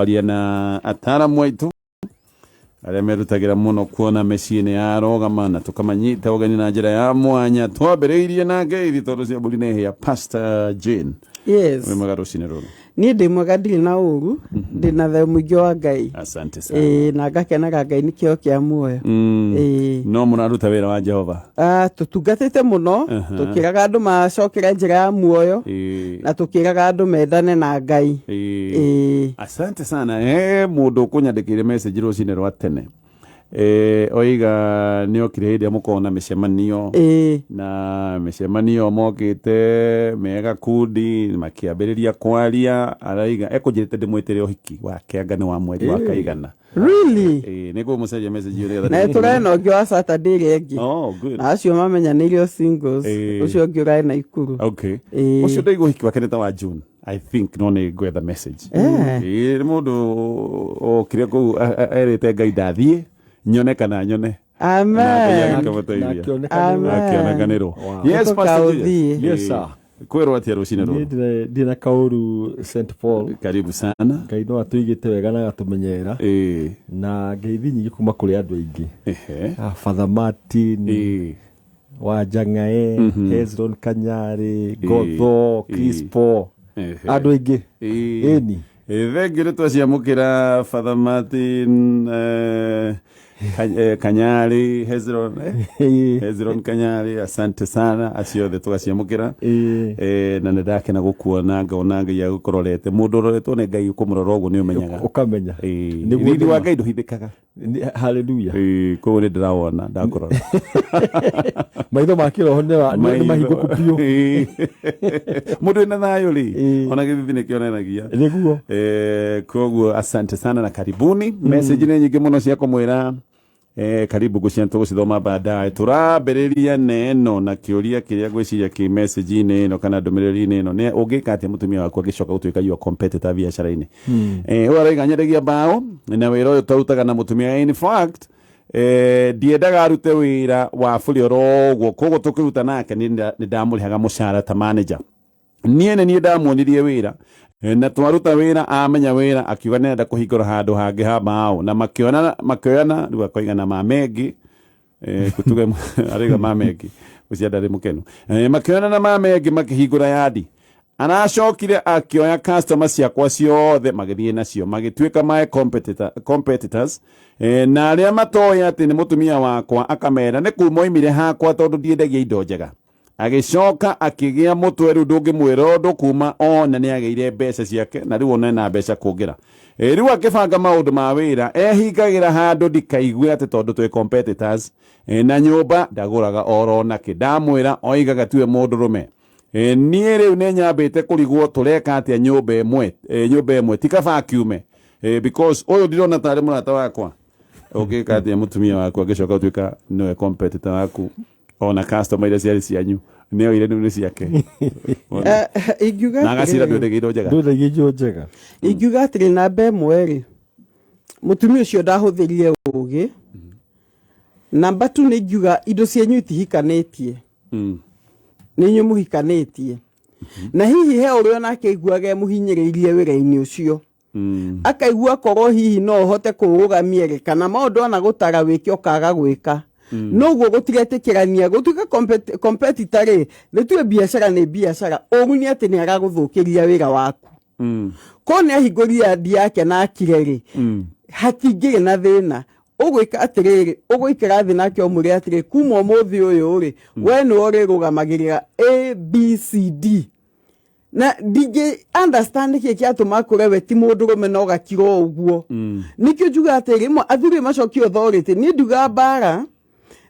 na ataramu aitu aria merutagira muno kuona meciini ya rogama na tukamanyita ugeni na njira ya mwanya twambiriirie na ngeithi tondu cia mburi ne ya Pastor Jane. Yes. We magaro cinero. Ni ndi mwagadi na uru ndi na the mugi wa Ngai. Asante sana. Na ngakenaga Ngai nikio kia muoyo. No munaruta wira wa Jehova. Tutungatite muno tukiraga andu macokera njira ya muoyo na tukiraga andu mendane na Ngai. Asante sana. Mundu kunyandikire message rucine rwa tene. Oiga nio kirehide mukona micemanio na micemanio mokite mega kudi makiambiriria kwaria araiga ekujirite ndimwitere ohiki wake anga ni wa mweri wa kaigana. Really? Niko museje message yule na turena ogyo wa Saturday regi. Oh good. Na acio mamenyanire singles ucio ogyo na ikuru. Okay. Ucio ndaigo hiki wake neta wa June. I think no ni gwetha message. Mundu o kire ku erete Ngai ndathie nyone kana nyone. Amen. Akionekanirwo. Yes, Pastor. Yes, sir. Kwero atia rucine ru. Ndina Kauru St Paul. Karibu sana. Ngai no atuigite wega na gatumenyera. Na ngeithi nyingi kuma kuri andu aingi. Father Martin. Wa Jangae, Hezron Kanyari, Godho, Crispo. Andu aingi. Eni. Thengire twaciamukira Father Martin Kanyari, Hezron Kanyari, asante sana aciothe tugaciamukira na ndakena gukuona ngona Ngai ya gukororete mundu roretwo ne Ngai ukumurora uguo ni umenyaga ukamenya ni wa Ngai nduhithikaga. Hallelujah. Ko ni ndiraona ndakorora maitho makiro ni mahinguku pio mundu ena thayo ri ona githithi ni kionenagia niguo koguo asante sana na karibuni. Message ni nyingi muno cia kumwira karibu gucianto gucithoma baadaye. Turambiriria neno na kiuria kiria gwiciria ki message ine no kana ndumiriri ine no ne ugika ati mutumia wakwa gicoka gutuika your competitor biashara-ini uraiga nyendagia bao na wira uyu tarutaga na mutumia. In fact diendaga arute wira wa buri oroguo koguo tukiruta nake ni ndamurihaga mucara ta manager. Niene ni ndamuonirie wira na twaruta wira amenya wira akiuga nenda kuhingura handu hangi ha bao na makioyana riu akoigana mamengi kutuga ariga mamengi ucienda ri mukenu makioyana na mamengi makihingura yadi. Anacokire akioya customers ciakwa ciothe magithie nacio magituika my competitors na aria matoya ati ni mutumia wakwa akamera ni kuma oimire hakwa tondu ndiendagia indo njega. Agicoka akigia mutwe riu ndungimwira undu kuma ona ni ageire mbeca ciake na riu ona na mbeca kungira riu akibanga maundu ma wira ehingagira handu ndikaigue ati tondu twi competitors na nyumba ndaguraga oro nake ndamwira oigaga tiwe mundu rume nie riu ne nyambite kurigwo tureka atia nyumba imwe tika vacuum because oyo ndirona tari murata wakwa ugika atia mutumia wakwa agicoka tuika niwe competitor waku ona customer ile ciari cianyu neo ile nuni ciake igiuga na gacira nduthegiiro njega igiuga atiri na mbe mweri mutumia ucio ndahuthirie ugi namba 2 ni igiuga indo cianyu itihikanetie ni nyu muhikanetie na hihi he urio nake iguaga muhinyiririe wira-ini ucio akaigua korwo hihi no hote kurugamia kana maundu ona gutara wiki okaga gwika no guo gutigetikirania gutuika competitor ri nitue biashara ni biashara oguni ati ni agaguthukiria wira waku ko ni ahinguria ndi yake na akireri hatingire na thina ugwika atiriri ugwikira thi nake omuri atiri kuma muthi uyu ri we ni uri rugamagirira ABCD na DJ understand ki atuma kurewe ti mundu rume no gakiro uguo nikyo juga atiri mo athuri macokio authority ni nduga bara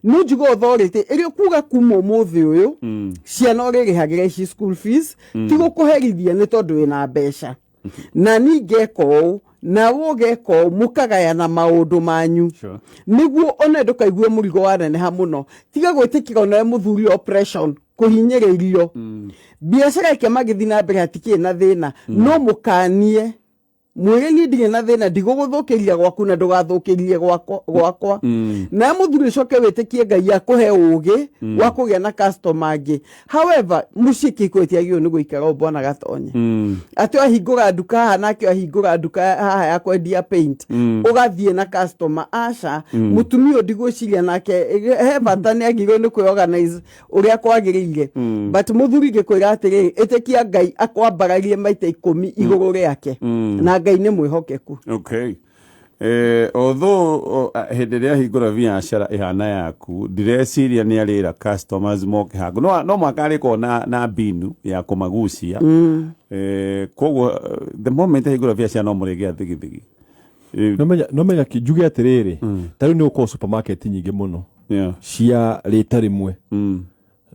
no jugo authority eri kuga kuma muthi uyu ciana uri hagira ici school fees tigo kuherithia ni tondu ina mbeca na ningeko na wogeko mukagaya na maundu manyu niguo one ndukaigue murigo wa nene ha muno tiga gwitikira na muthuri operation kuhinyiririo biashara yake magithi na mbere hatiki na thina no mukanie mwire ni ndige na thina ndiguguthukiria gwaku na ndugathukirie gwakwa na muthuri coke witikie Ngai akuhe ugi wa kugia na customer angi. However mushiki kwetiagio ni guikara bwana gatonye ati ahingura nduka haha nake ahingura nduka haha ya kwendia paint ugathie na customer aca mutumia ndigwiciria nake he bata ni agirwo ni kwiorganize uria kwagirire but muthuri gikwira atiri itikia Ngai akwambararie maita 10 iguru riake na Ngai ni mwihokeku. Okay. Although henderia hingura biashara ihana yaku direciria ni arira customers moke hagu no makari ko na binu ya kumagucia koguo the moment hingura biashara no murege athigithigi no menya kijuge atiriri tari ni uko supermarket nyingi muno cia rita rimwe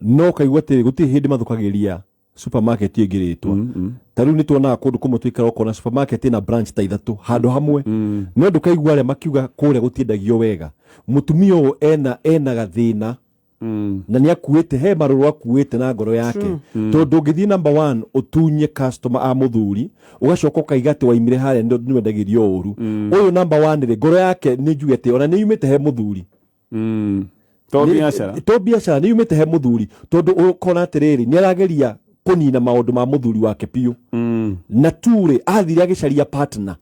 no kaigwa atiri guti hindi mathukagiria supermarket ingiritwa taru ni tuona kundu kumwe twikara ukona supermarket na branch ta ithatu handu hamwe no ndukaigwa aria makiuga kuria gutiendagio wega mutumia uyu ena gathina na ni akuite he maruru akuite na ngoro yake tondu ngithii number 1 utunye customer a muthuri ugacoka kaigate waimire haria ni wendagirio uru uyu number 1 ri ngoro yake ni njugete ona ni yumite he muthuri to biashara ni yumite he muthuri tondu ukona atiriri ni arageria kunina maundu ma muthuri wake piu na ture athire agicaria partner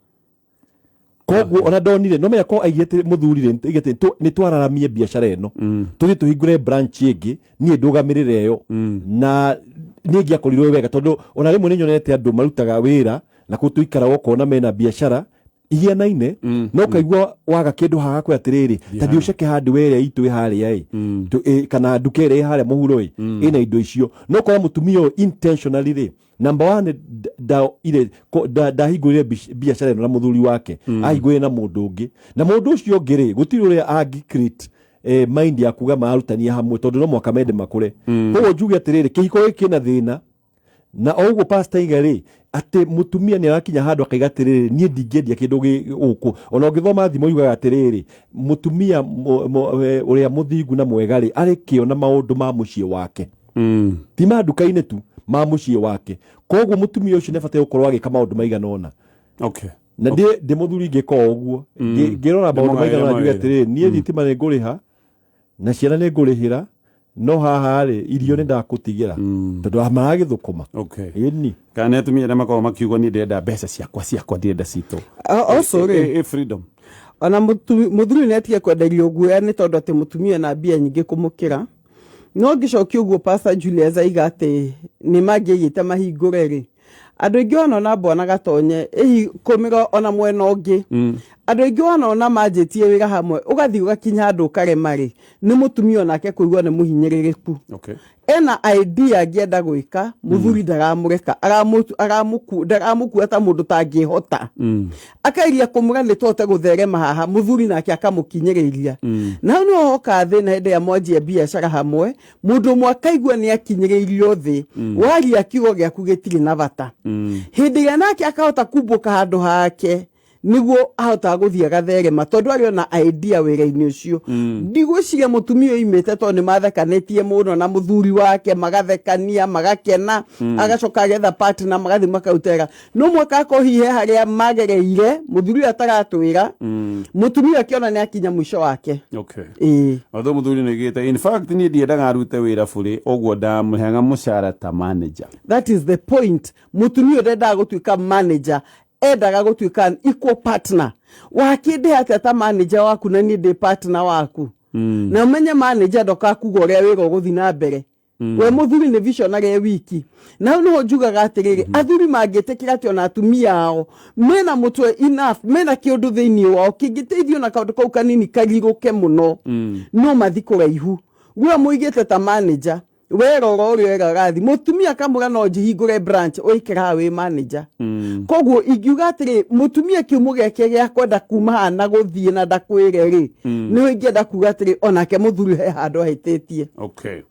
koguo ona donire no menya ko aigete muthuri igete ni twararamie biashara eno tuthi tuhingure branch ingi ni ndugamirire yo na ni ngiakorirwe wega tondu ona rimwe ni nyonete andu marutaga wira na kutuikara gukona mena biashara ihianaine no kaigwa waga kindu haga kwe atiriri tathi uceke handu were itu haria kana ndukere haria muhuro ina indo icio no kwa mutumia intentionally ri number 1 da higurire biashara na muthuri wake ahigure na mundu ungi na mundu ucio ngiri gutiri uria agi create mind ya kuga marutania hamwe tondu no mwaka mende makure koguo njuge atiriri kihiko giki na thina na oguo pastor igari ati mutumia ni arakinya handu akaigatiriri nie ndingedia kindu guku ona ngithoma thimo yugaga atiriri mutumia uria muthingu na mwegari ari kiona maundu ma mucie wake ti manduka-ini tu ma mucie wake koguo mutumia ucio nefate gukorwo agika maundu maiganona. Okay. na ndi muthuri ngiko uguo ngirora maundu maigana njuge atiriri nie thitima ni nguriha na ciana ni ngurihira no haha ri irio ni ndakutigira tondu maragithukuma. Okay. Ini kana tumia na makao makiugo ni ndenda mbeca ciakwa ndenda cito also freedom ona muthuri ni atia kwenderio guoya ni tondu ati mutumia na mbia nyingi kumukira no ngicokia uguo Pastor Julius aiga ati ni mangiite mahingure ri andu ingi ona bwana gatonye kumira ona mwena ungi andu ingi ona manjitie wira hamwe ugathi ugakinya andu karema ri ni mutumia onake kuigwa ni muhinyiririku. Okay. Ena idea angienda gwika muthuri ndaramureka aramuku ata mundu tangihota akairia kumura ni tote gutherema haha muthuri nake akamukinyiriria na no hoka thina hende ya mwanjia biashara hamwe mundu mwakaigwa ni akinyiririo thi wari akigo giaku gitiri na bata hindi ya nake akahota kubuka handu hake niguo ahota guthia gatherema tondu ari ona idea wira-ini ucio ndigwiciria mutumia imite tondu ni mathekanetie muno na muthuri wake magathekania magakena agacoka agetha partner magathi makautera no mwaka ko hihe haria magereire muthuri ataratwira mutumia akiona ni akinya mwisho wake. Okay. Although muthuri nigite in fact ni ndiendaga arute wira buri oguo ndamuhenga mucara ta manager. That is the point. Mutumia ndenda gutuika manager endaga gutuika an equal partner wakinde atata manager waku na ni de partner waku na umenye manager ndoka kugoria wira guthi na mbere we muthuri ni visionary wiki na no njugaga atiriri athuri mangitikira ati ona atumia ao mena mutwe enough mena kiundu thiini wao kingiteithio na kaundu kau kanini kariruke muno no mathikura ihu we muigite ta manager wero rori wega gathi mutumia kamura no jihingure branch oikira we manager koguo ingiuga atiri mutumia kiumuge kia kwenda kuma na guthie na ndakwire ri ni wingienda kuga atiri onake muthuri he handu ahitetie. Okay.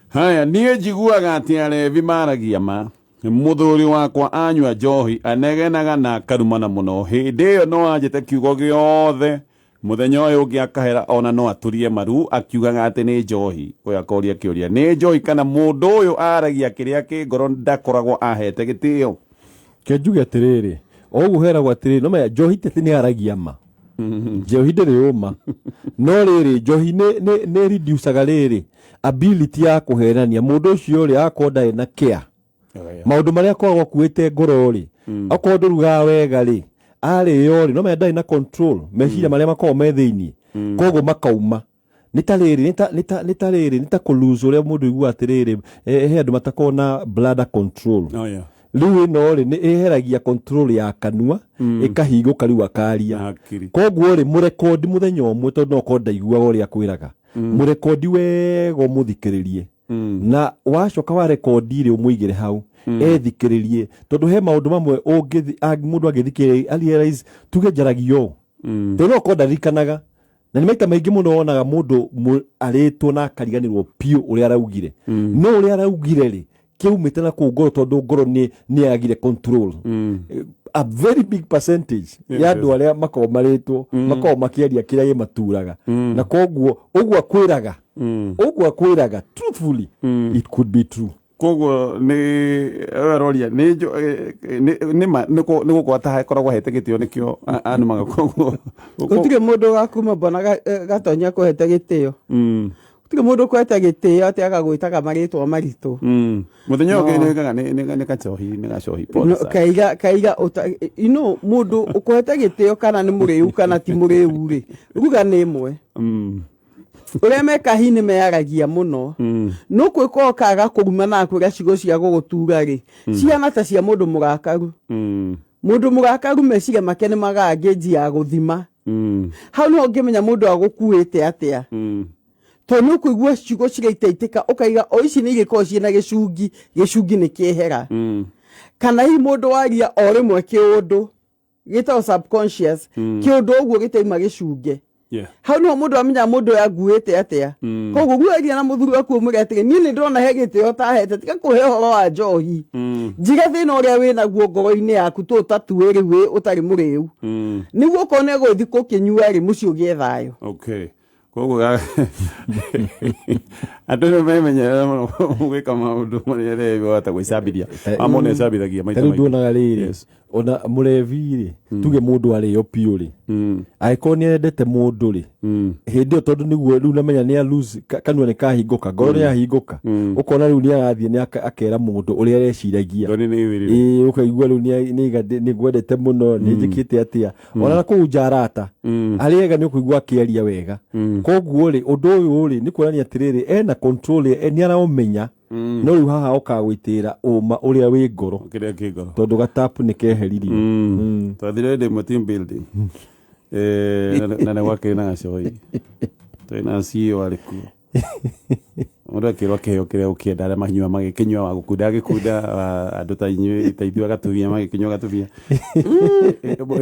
Haya nie njiguaga ati arevi maragia ma muthuri wakwa anywa njohi anegenaga na karumana muno hindi iyo no anjite kiugo giothe muthenya uyu ungi akahera ona no aturie maru akiugaga ati ni njohi uyakoria kiuria ni njohi kana mundu uyu aragia kiria ki ngoro ndakoragwo ahete gitio kenjuge atiriri guhera gwatiri no me njohi tete ni aragia ma njohi ndere uma no riri njohi ne reduceaga riri ability ya kuhenania mundu ucio ri akonda ena care maundu maria akoragwo akuite ngoro ri akorwo ruga wega ri ari yo ri no me ndai na control meciria maria makorwo me thiini koguo makauma nita kuluzu uria mundu igua atiriri he andu matakona bladder control riu ino ri ni iheragia control ya kanua ikahinguka riu akaria koguo ri murekodi muthenya umwe tondu no konda igua uria kwiraga murekodi wego muthikiririe na wacoka wa rekodi ri umuigire hau ethikiririe tondu he maundu mamwe mundu agithikiririe realize tuge jaragio tondu no konda rikanaga na ni maita maingi muno wonaga mundu aritwo na akariganirwo piu uria araugire no uria araugire ri kiumite na ku ngoro tondu ngoro ni agire control a very big percentage ya andu aria makomaritwo makiaria kiria ye maturaga na koguo uguo akwiraga truthfully it could be true koguo ni roria ni gukwata hakoragwo hete gitio nikio anumaga koguo utige mundu gakuma bona gatonya kuhete gitio utige mundu kuhete gitio ati agagwitaga maritwa maritu muthenya uke ni gacohi kaiga mundu ukuhete gitio kana ni muriu kana ti muriu ri ruga ni imwe uria mekahi ni meyaragia muno no kwiko kaga kuruma na kuria cigo cia gugutura ri ciana ta cia mundu mugakaru meciria make ni magageji ya guthima hau no ngimenya mundu agukuite atia to no kuigua cigo cigaitaitika ukaiga o ici ni igiko ciina gicungi ni kiehera kana hi mundu waria o rimwe kiundu gita subconscious kiundu uguo gitaima gicunge hau no mundu amenya mundu yaguite atia koguo guaria na muthuru aku umugete ni ndona hegete otahete tika kuhe horo wa njohi jiga thina uria wina guo ngoro-ini yaku tu tatuiri we utari muriu niguo kone guthi kukinyua ri mucio gie thayo koguo andu no memenya gwika maundu maria rebi wata gwicambithia amone cambithagia maita maingĩ nduonaga rĩrĩ ona murevi ri tuge mundu ari yo piu ri aiko ni endete mundu ri hindi o tondu niguo riu namenya ni lose kanua ni kahinguka ngoro ni yahinguka ukona riu ni arathie ni akera mundu uria areciragia ukaigua riu ni gwendete muno ni njikite atia ona ku jarata ariega ni kuigua akiaria wega koguo ri undu uyu ri ni kuonania atiriri ena control ni araumenya no riu haha ukagwitira uma uria wi ngoro kiria kigoro tondu gatapu ni keheririo twathire ndi team building na wake na shoi tena sio aliku ora kero keo kire ukienda ara mahinywa magikinywa wa gukunda gikunda andu ta inywe itaithua gatuvia magikinywa gatuvia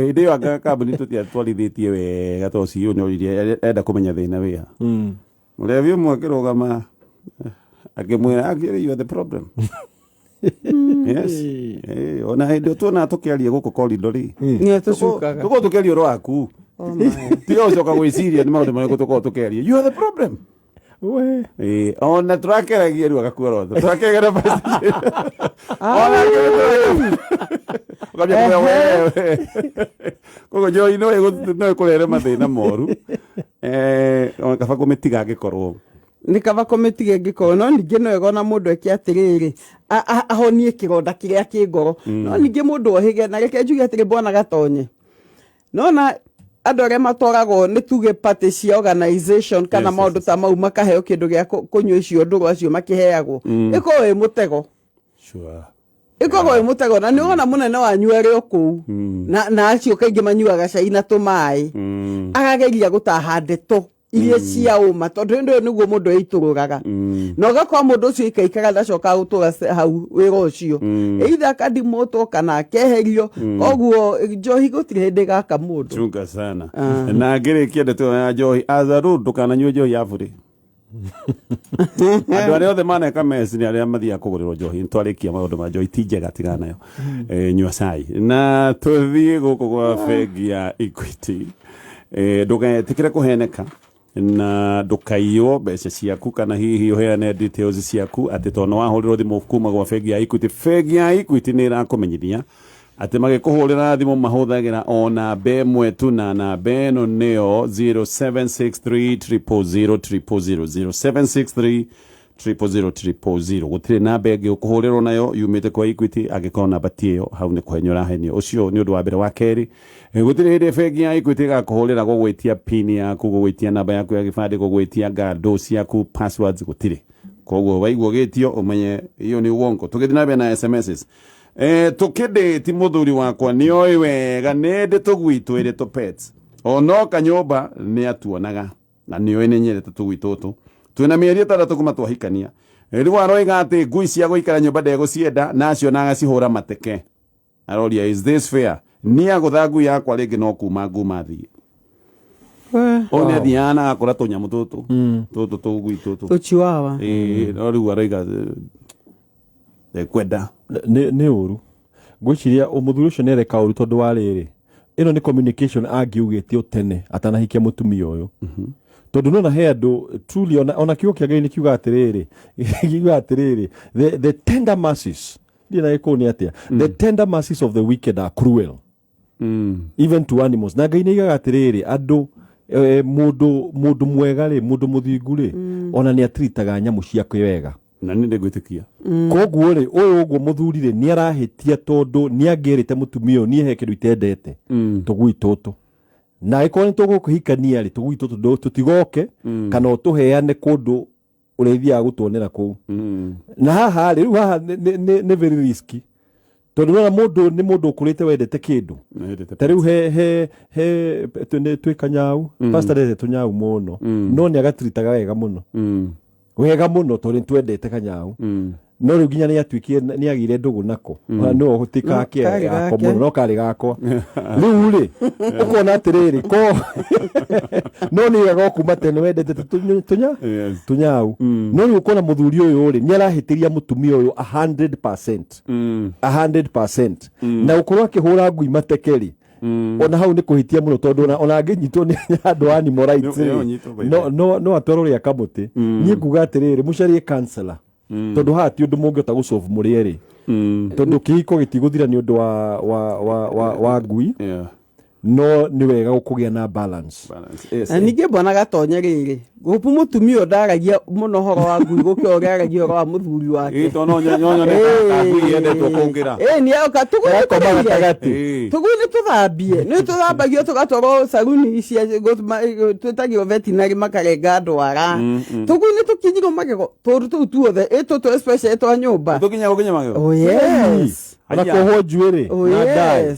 indi wa kambuni tutia twalithitie wega to sio no iria enda kumenya thina wia murevi mwakirugama akimwira you are the problem yes ona hindi tuona tukiaria guku corridor ri ni tucukaga tuko tukiaria ro aku tio coka gwiciria ni maundu mariko tuko tukiaria you are the problem we ona turakeragia ru agakuora turakegera basi ona kabia wewe kogo jo no kurere mathina moru ona kaba kumitiga gikorwo ni kaba kometige ngiko no ninge no ego na mundu eki atiriri ahonie kironda kiria kingoro no ninge mundu ohige na reke njuge atiri bona gatonye no na andu aria matwarago ni tuge party cia organization kana maundu ta mau makaheo kindu gia kunywa icio nduru acio makiheagwo iko we mutego iko we mutego na ni ona munene wanyu ari oku na acio kaingi manyuaga cai na tumai agageria gutaha ndeto iria cia uma tondu ndio niguo mundu eitururaga no gakwa mundu ucio ikaikara ndacoka gutura hau wira ucio either kadimoto kana keherio koguo njohi gutire hindi gaka mundu chunga sana na ngirikia ndeto ya njohi azaru ndukananyue njohi Athuri andu aria othe maneka mesi ni aria mathia kugurirwo njohi ntwarikia maundu ma njohi ti njega tigana nayo nyua cai na tuthie guku gwa bengi ya Equity ndugetikire kuheneka na ndukaiyo mbeca ciaku kana hihi uheane details ciaku ati tono wahurirwo thimu kuma gwa bengi ya Equity. Bengi ya Equity ni irakumenyithia ati magikuhurira thimu mahuthagira o namba imwe tu na namba ino nio 0763 000 gutire namba ingi ukuhurirwo nayo yumite kwa Equity angikona namba tiyo hau ni kwenyo rahenio ucio ni undu wa mbere. wa keri gutire hinde bengi ya Equity gakuhurira gugwitia pin yaku gugwitia namba yaku ya gibandi gugwitia ngando ciaku passwords gutire. Koguo waigwo gitio umenye iyo ni uongo. Tugithii na na SMSs tukende ti muthuri wakwa ni oi wega nende tugwitu ire to pets ono kanyomba ni atuonaga na ni oi nenyerete tugwitutu twina mieri 3 kuma twahikania riu aroiga ati ngui cia guikara nyumba ndegũcienda nacio na agacihũra mateke. Aroria is this fair? Ni agũtha ngui yakwa rĩngĩ no kuma nguma thie one athiana akora tũnyamũ tũtũ tũngui tũtũ tũchiwawa no riu aroiga kwenda nĩ ũru ngwĩciria mũthuri ũcio nĩ ereka ũru tondũ wa rĩrĩ ĩno nĩ communication angiugĩte tene atanahikia mũtumia ũyũ tondu nona he andu truly ona kiugo kia Ngai ni kiuga atiriri the tender mercies ndina ikoni atia the tender mercies of the wicked are cruel even to animals. Na Ngai ni iga atiriri andu mundu mwega ri mundu muthingu ri ona ni atritaga nyamu ciake wega na ni ndegwitikia koguo ri uyu uguo muthuri ri ni arahitia tondu ni angirite mutumia ni he kindu itendete tugui tutu na ikoni tugukuhikania ri tugui tutu tutigoke kana utuheane kundu urethia gutuonera ku na haha ri haha ne very risky tondu na mundu ni mundu ukurite wendete kindu tariu he twikanyau pastor de tunyau muno no ni agatritaga wega muno tondu twendete kanyau no riu ginya ni atwikie ni agire ndugu nako no hutika ake akomuno no kari gakwa riu ri ukona atiriri ko no ni gago kuma tene wendete tunyau no riu ukona muthuri uyu ri ni arahitiria mutumia uyu 100% na ukorwa akihura ngui matekeri ona hau ni kuhitia muno tondu ona nginyitwo ni andu animal rights no atoro ria kamuti ni kuga atiriri mucarie counselor tondu hati undu mungiota gusolve murieri tondu kihiko gitiguthira ni undu wa ngui no ni wega gukugia na balance. Na ninge bona gatonya riri gupu mutumia ndaragia muno horo wa ngui gukioragia horo wa muthuri wake no nyonyo ni ngui yendetwo kungira ni oka tugui ni tuthambie ni tuthambagio tugatwaro saruni cia twetagio veterinary makarenga ndwara tugui ni tukinyiro magego tondu tuothe tu especially to nyumba tukinya magego oh yes ana koho juere na dai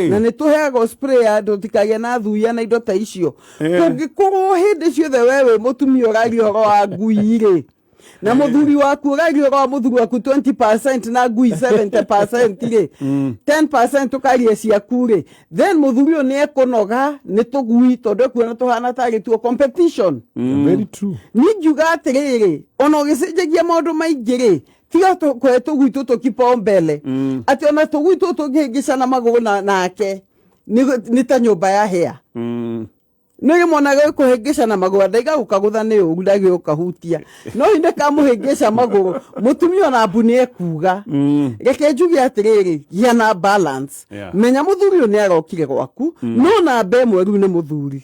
na ni tuheago spray ando tikagia na thuya na indo ta icio tungikorwo hindi ciothe wewe mutumia urari horo wa ngui ri na muthuri waku urari horo wa muthuri waku 20% na ngui 70% ri 10% tukarie ciaku ri then muthuri ni ekonoga ni tugui tondu kuona tuhana tari tuo competition. Very true. Ni juga atiriri ono gicenjagia maundu maingi ri tiga kwe tugui tutu kipaumbele ati ona tugui tutu ngigicana maguru nake ni ta nyumba ya hea no yimonaga kuhengecana maguru ndaiga gukagutha ni ugu ndagi ukahutia no inde kamuhengeca maguru mutumia na mbuni ekuga reke njugi atiriri gia na balance menya muthuri ni arokire gwaku no na mbemwe riu ni muthuri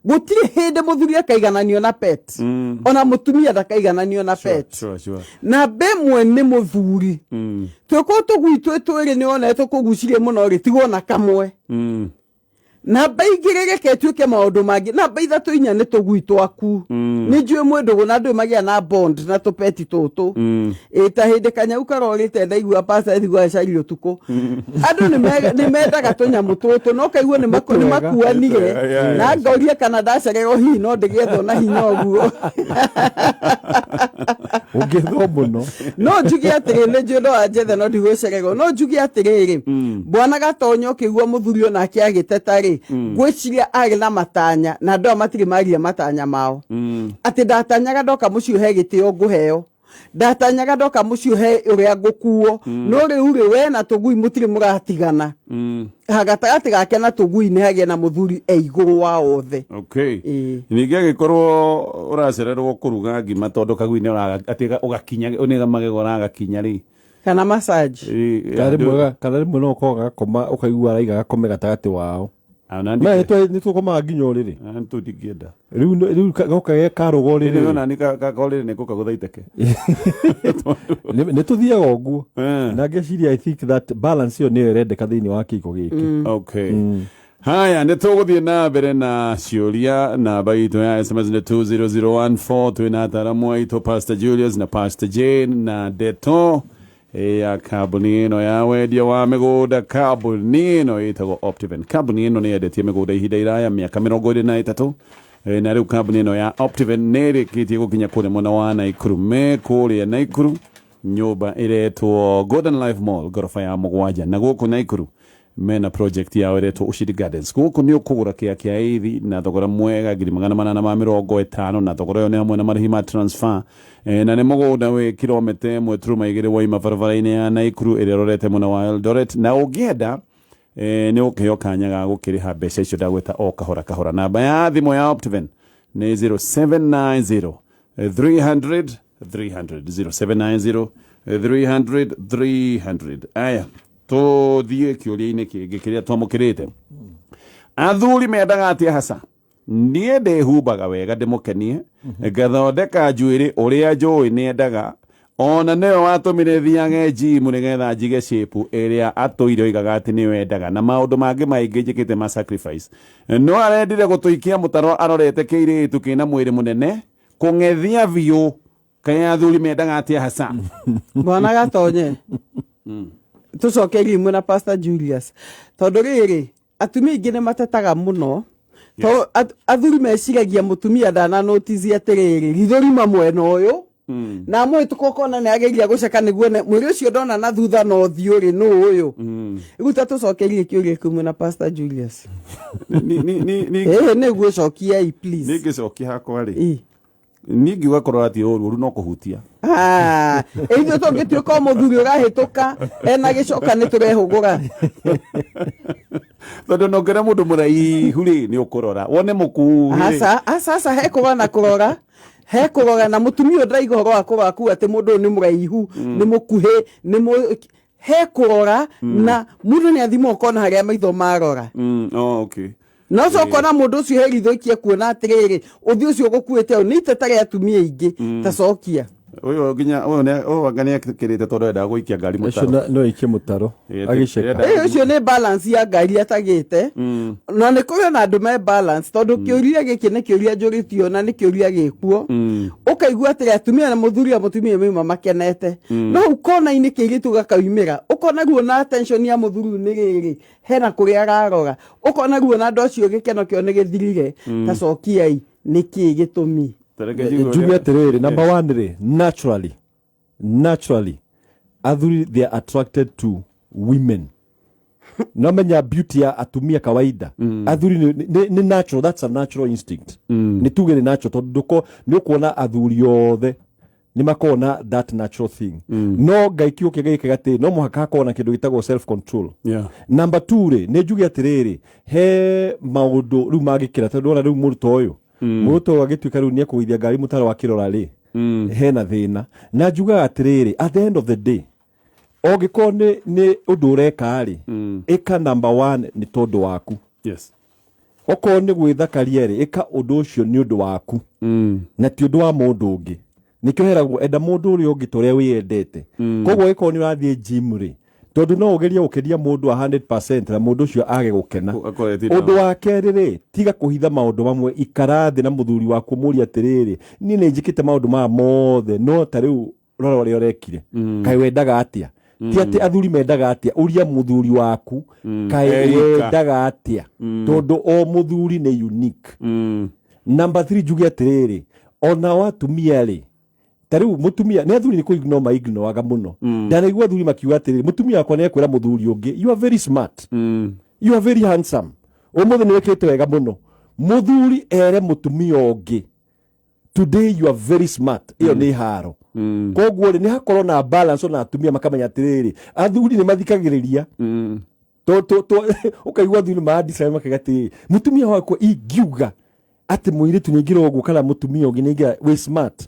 gutire hinde muthuri akaigananio na pet ona mutumia ndakaigananio na pet sure. Na bemwe ni muthuri tweko tugwitwe twiri ni onete kugucirie muno ri tigona kamwe na baigirege ketwike maundu mangi na baitha tuinya ni tugwitwa aku ni njue mwendu na ndu magia na bond na tupeti tutu ta hinde kanyau karorite ndaigua pasa thigwa cari utuku andu ni mendaga tunyamu tutu no kaigua ni makuanire na ngoria kana ndacerero hi no ndigetho na hinya oguo ugitho muno no njugi atiriri ni njundo anjethe no ndigwecerego no njugi atiriri bwana gatonyo kigua muthuri ona akiagitetari gwiciria ari na matanya na ndo matiri maria matanya mao ati ndatanyaga ndoka mucio he gitio nguheo ndatanyaga ndoka mucio he uria ngukuo no riu ri we na tugui mutiri muratigana hagatagati gake na tugui ni hagia na muthuri eiguru wa othe. Okay ningi agikorwo uracererwo kuruga ngima tondu kagui ni atiga ugakinya uniga magego na gakinya ri kana massage kana rimwe no koga koma ukaigua raiga gakome gatagati wao na ni tukoma nginyo riri antu digienda riu goka ge karogo riri ona ni kakorire ni kuka guthaiteke ni tuthiaga uguo na ngeciria I think that balance yo ni irendeka thiini wa kiko giki okay haya nä tå gå thiä na mbere na ciåria namba itå ya SMS nä 20014 twä na ataramu aitå Pastor Julius na Pastor Jane na Deto ya kambuni ĩno ya wendia wa mĩgũnda kambuni ĩno ĩtagwo Optiven. Kambuni ĩno nĩ yendetie mĩgũnda ihinda iraya mĩaka 23 na rĩu kambuni ĩno ya Optiven nĩ ĩrĩkĩtie gũkinya kũrĩa mwena wa Naikuru me kũrĩa Naikuru nyũmba ĩretwo Golden Life Mall ngoroba ya mũgwanja na gũkũ Naikuru mena project yao ĩretwo Ushindi Gardens. Gũkũ nĩ ũkũgũra kĩa ithi na thogora mwega 850 na thogora ũyũ nĩ hamwe na marĩhi ma transfer na nĩ mũgũnda wĩ kilomita 1.2 waima barabara-inĩ ya Naikuru ĩrĩa ĩrorete mwena wa Eldoret na ũngĩenda nĩ ũkĩheo kanya ga gũkĩrĩha mbeca icio ndagwĩta o kahora kahora. Namba ya thimũ ya Optiven nĩ 0790 300 300 0790 300 300. Aya tuthie kiuria-inĩ kĩngĩ kĩrĩa twamũkĩrĩte. Athuri mendaga atĩa hasa? Niĩ ndĩhumbaga wega ndĩmũkenie ngathondeka njuĩrĩ ũrĩa njũĩ nĩendaga ona nĩwe watũmire thiage gym nĩgetha njige shape ĩrĩa atũire oigaga atĩ nĩwe endaga na maũndũ mangĩ maingĩ njĩkĩte ma sacrifice. No arendire gũtũikia mũtaro arorete kĩirĩtu kĩna mwĩrĩ mũnene kũng'ethia biũ. Kaya athuri mendaga atĩa hasa? Mwana gatonye tucokerie imwe na Pastor Julius tondu riri atumia ingi ne matetaga muno to athuri meciragia mutumia ndana notice atiriri rithorima mwena uyu na mwe tukokona ne ageria guceka niguo mwiri ucio ndona na thutha no thiuri no uyu ruta tucokerie kiuria kumwe na Pastor Julius ni gucokia please ni gicokia hakwa ri ningi wakorwo ati uru no kuhutia ithu tungituika muthuri urahituka ena gicoka ni turehugura tondu nongera mundu muraihu ri ni ukurora wone muku asa hekuga na kurora hekuga na mutumia ndaigo horo akuraku ati mundu ni muraihu ni mukuhe ni hekurora na mundu ni athimo kona haria maitho marora okay no soko na mundu ucio herithoikie kuona atiriri uthi ucio gukuite ni itetare atumia ingi tacokia uyo ginya uyo ne ngania kirite tondu enda guikia ngari mutaro no ikie mutaro agiceka ucio ni balance ya ngari atagite na ni kuyo na andu me balance tondu kiuria giki ni kiuria njuritio na ni kiuria gikuo ukaigua atiri atumia na muthuri mutumia mima makenete no ukona ini kiritu gakaumira ukona guo na attention ya muthuri ni riri hena kuria ararora ukona guo na ndocio gikeno kio ni githirire tacokia niki gitumi Julia Terere, number one re, naturally, athuri they are attracted to women. Namenya beauty ya atumia kawaida. Athuri ni natural, that's a natural instinct. Ni tuge ni natural, tonduko ni ukuona athuri othe ni makona that natural thing. No gaikio kegeke gati no muhaka kona kindu gitagwo self control. Number two re, ni Julia Terere, he maundu riu magikira tondu ona riu muruto uyu muto agituika riu ni akuithia ngari mutaro wa kirora ri hena thina na njuga atiriri at the end of the day ogiko ni undu ureka ri ika number 1 ni tondu waku oko ni gwithakaria ri ika undu ucio ni undu waku na ti undu wa mundu ungi nikio heragwo enda mundu uri ungi toria wiyendete koguo iko ni urathie gym ri tondu no ugeria ukeria mundu 100% na mundu ucio age gukena undu wa kerire tiga kuhitha maundu mamwe ikarathi na muthuri waku muri atiriri ni njikite maundu ma mothe no tariu rora uri orekire kai wendaga atia ti ati athuri mendaga atia uria muthuri waku kai wendaga atia tondu o muthuri ni unique number 3 jugi atiriri ona watumia ri tariu mutumia ne athuri ni ku ignore aga muno ndaraigua athuri makiuga atiri mutumia akwa ne kwira muthuri ungi you are very smart you are very handsome umuthe ni wekete wega muno muthuri ere mutumia ungi today you are very smart iyo ni haro koguo ni hakorwo na balance na atumia makamenya atiriri athuri ni mathikagiriria to ukaigua athuri maadisa makagati mutumia wako ingiuga ati muiritu ni ngiro ugu kana mutumia ungi ni ngira we smart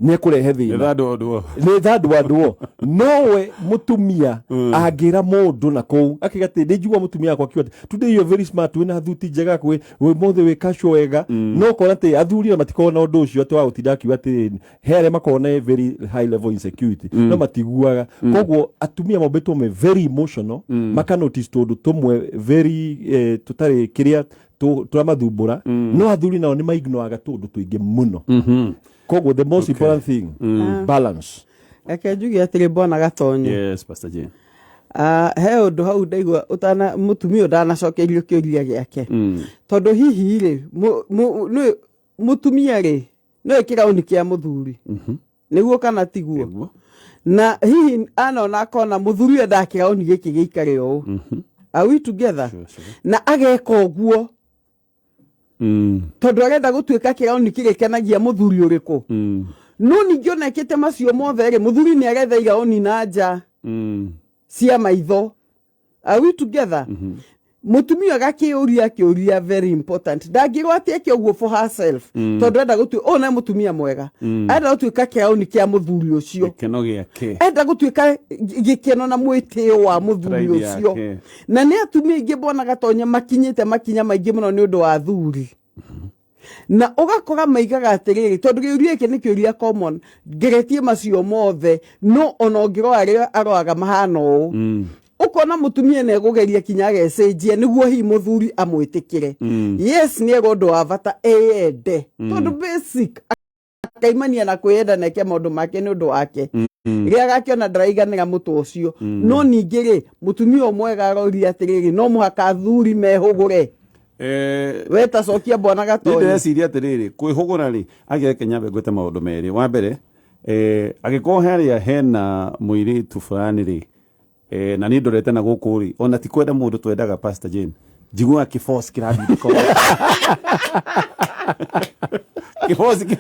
nä ekå rehe thä nä thandå andå nowe må tumia angä ra må ndå na kå u akä gatä nä njigua må tumia yakwa akiuga today you are very smart wä na thuti njega wä må thä wä casual wega no kona atä athuri matikorwo na å ndå å cio atä wa gå tinda akiuga atä he arä makorwo na very high level insecurity no matiguaga koguo atumia mombätwo me very emotional makanotice tå ndå tå mwe very tå tarä kä rä a tå ramathumbå no athuri nao nä maignoaga tå ndå tå ingä må no koguo the most important thing balance eke njuge atä rä mbona gatonyo he å ndå hau ndaigua må tumia ndanacokerio kä å ria gä ake tondå hihi rä må tumia rä no ä kä raåni kä a må thuri nä guo kana tiguo na hihi anona akona må thuri å ndakä raåni gä kä gä ikare å are we together na ageka å guo tondå arenda gå tuä ka kä raåni kä rä kenagia må thuri å rä kå no ningä ona ä kä te macio mothe rä må thuri nä aretha iraåni na nja cia maitho are we together mutumia gakä å ria very important ndangä rwo atä eke å guo for herself tondå enda gå tuä o na mutumia mwega enda gå tuä ka kä raåni kä a må thuri å cio enda gå tuä ka gä keno na mwä tä o wa må thuri å cio na nä atumia ingä bona gatonya makinyä te makinya maingä må no nä å ndå wa thuri na ũgakora maigaga atĩrĩrĩ tondũ gĩũria gĩkĩ nĩ kĩũria common ngeretie macio mothe no ona ũngĩrora arĩa aroaga mahana ũũ ũkona mũtumia nĩ egũgeria kinya agecenjia nĩguo hihi mũthuri amwĩtĩkĩre yes nĩ ega ũndũ wa bata ende tondũ basic akaimania na kwĩenda na eke maũndũ make nĩ ũndũ wake rĩrĩa gakĩona ndaraiganĩra mũtwe ũcio no ningĩ rĩ mũtumia ũmwega aroria atĩrĩrĩ no mũhaka athuri mehũgũre weta cokia bwana gatonyo ndĩreciria atĩrĩrĩ kwĩhũgũra rĩ ageke nyambe ngwĩte maũndũ merĩ wa mbere agĩkorwo harĩa hena mũirĩtu fulani rĩ na nĩ ndorete na gũkũ rĩ ona ti kwenda mũndũ twendaga Pastor Jane njiguaga kĩbosi kĩrathindĩka kĩbosi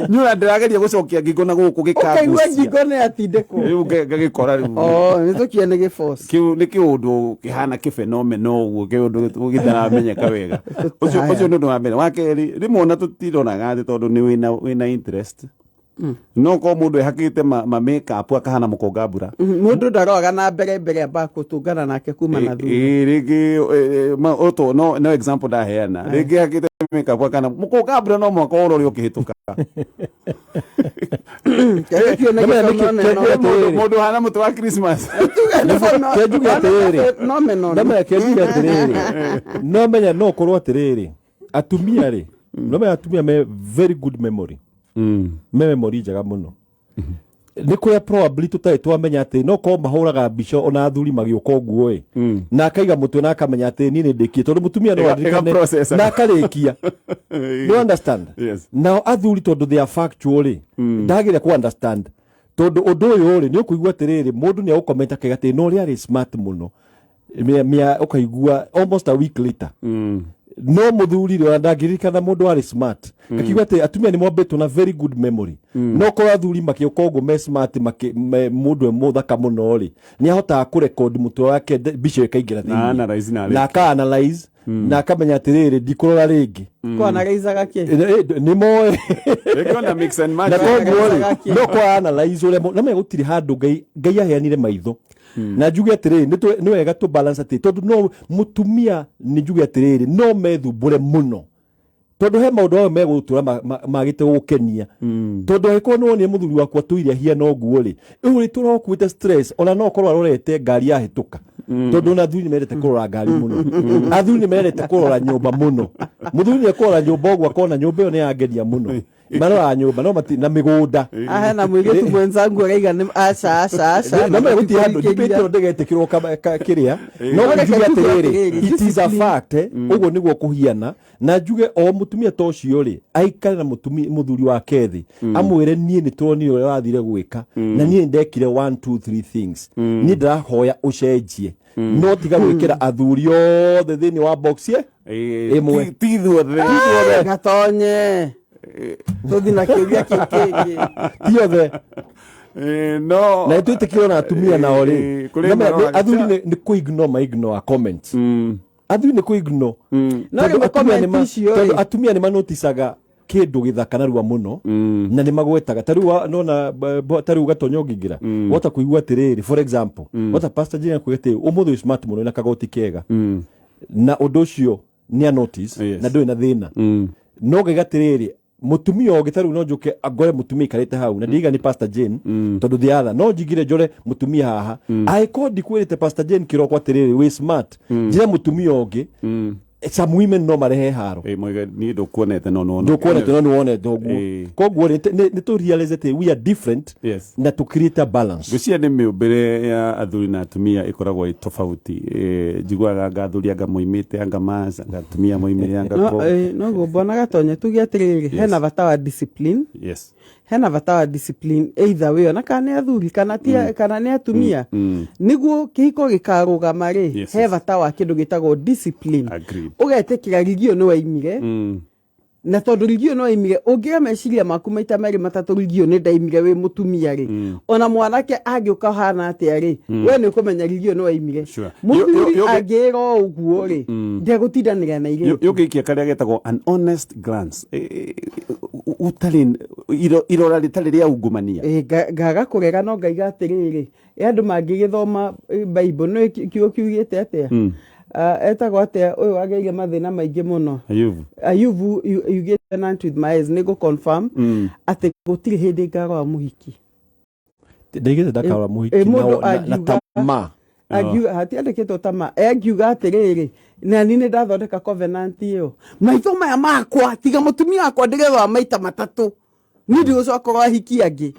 nyua ndĩrageria gũcokia ngingo na gũkũ gĩkaigua ngingo nĩ atindĩkwo rĩu ngagĩkora rĩu nĩ tũkie nĩ gĩbosi kĩu nĩ kĩũndũ kĩhana kĩbenomeno ũguo kĩũndũ gĩtaramenyeka wega ũcio nĩ ũndũ wa mbere wa kerĩ rĩmwe ona tũtironaga thĩ tondũ nĩ wĩna interest no ko mũndũ ehakĩte ma makeup akahana mũkonga mbura mũndũ ndaroaga na mbere amba gũtũngana nake kuma na thutha rĩngĩ oto no example ndaheana rĩngĩ ehakĩte makeup akahana mũkonga mbura no mwaka ũrĩa ũkĩhĩtũka mũndũ hana mũtĩ wa Christmas kenjuge atĩrĩrĩ no menya no korwo atĩrĩrĩ atumia rĩ no menya atumia me very good memory memory njega muno nä kå rä probably tå tarä twamenya atä no korwo mahåraga mbica ona athuri magĩũka ũguo na akaiga mũtwe na akamenya atä niĩ nĩ ndĩkie tondũ mũtumia no aririkane na akarĩkia no understand nao athuri tondũ they are factual rĩ ndagĩrĩria kũ understand tondũ ũndũ ũyũ rĩ nĩ ũkũigua atĩrĩrĩ mũndũ nĩ agũkomenta akaiga atĩ no ũrĩa arĩ smart mũno ũkaigua almost a week later no muthuri ro ndangirikana mundu ari smart akiuga ati atumia ni mombetwo na very good memory no ko athuri makioka ugo me smart mundu muthaka muno ri ni ahota ku record mutwe wake bicho ikaingira thini na aka analyze na akamenya atiriri ndikurora ringi ko analyze gake ni moe ekona mix and match no ko analyze ule na me gutiri handu ngai aheanire maitho na njuge atiriri ni wega tu balance ati tondu no mutumia ni njuge atiriri no methumbure muno tondu he maundu ayo megutura magite gukenia tondu he kono ni muthuri wakwa tuiria hia no guo ri uri turokuite stress ona no korwo arorete ngari ya hituka tondu na athuri merete kurora ngari muno athuri merete kurora nyumba muno muthuri ni kurora nyumba ogwa kona nyumba yo ni yangenia muno marora nyumba no mati na migunda na mwiritu mwenzangu araiga ni aca na me guti handu ndipetero ndegetekirwo kiria no njuge atiriri it is a fact uguo niguo kuhiana na njuge o mutumia to cio ri aikare na muthuri wake thi amwire nie ni toni uri wathire gwika na nie ndekire 1 2 3 things ni ndahoya ucenjie no tiga gwikira athuri othe thini wa box ye imwe tithuothe gatonye tuthi na kiuria kikenge tiothe no na tuitikiro na atumia na ori athuri ni kuignore ma ignore comments athuri ni kuignore no atumia ni manoticaga kindu githaka narua muno na ni magwetaga tariu nona tariu gatonyo ngingira wota kuigua tiriri for example wota pastor Jane kuigete umuthi smart muno na kagoti kega na undu ucio ni a notice na ndui na thina no gigatiriri mutumia onge tariu no njuke agore mutumia ikarite hau na ndiga ni pastor Jane tondu thiatha no njigire njore mutumia haha aiko ndikwirite pastor Jane kiroko atiriri we smart njira mutumia onge some women no marehe haro mwega ni ndukuonete no wonete oguo koguo ni to realize that we are different na to create a balance gucia ni miumbire ya athuri na atumia ikoragwo i tofauti njiguaga ngathuri anga muimite anga mas anga atumia muimire anga ko no go bona gatonye tugia atiriri hena bata wa discipline hena bata wa discipline either way ona kana athuri kana tia kana ni atumia niguo kihiko gikarugama ri he bata wa kindu gitagwo discipline ugetekira rigio no waimire na tondu rigio no waimire ungira meciria maku maita meri matatu rigio ni ndaimire we mutumia ri ona mwanake angiuka hana atia ri we ni kumenya rigio no waimire muthuri angiro uguo ri ndegutindanira na ire yugikia karia getagwo an honest glance utali irora ritari ria ungumania gaga kurega no ngaiga atiriri andu mangigithoma bible no kiugo kiugite atia etagwo atia uyu ageire mathina maingi muno Ayubu you tenant with my eyes nego confirm ati gutiri hindi ngaro muhiki ndigite ndakara muhiki na tama agiuga hatiandikitwo tama agiuga atiriri na nini ndathondeka covenant iyo maitho maya makwa tiga mutumia wakwa ndigetha maita matatu ni ndigũcoka ahiki angi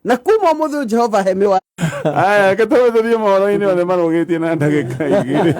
na kuma mũthĩ Jehova heme wa aya katawethirie mohoro-inĩ othe marũgĩtie na ndagĩka igĩrĩ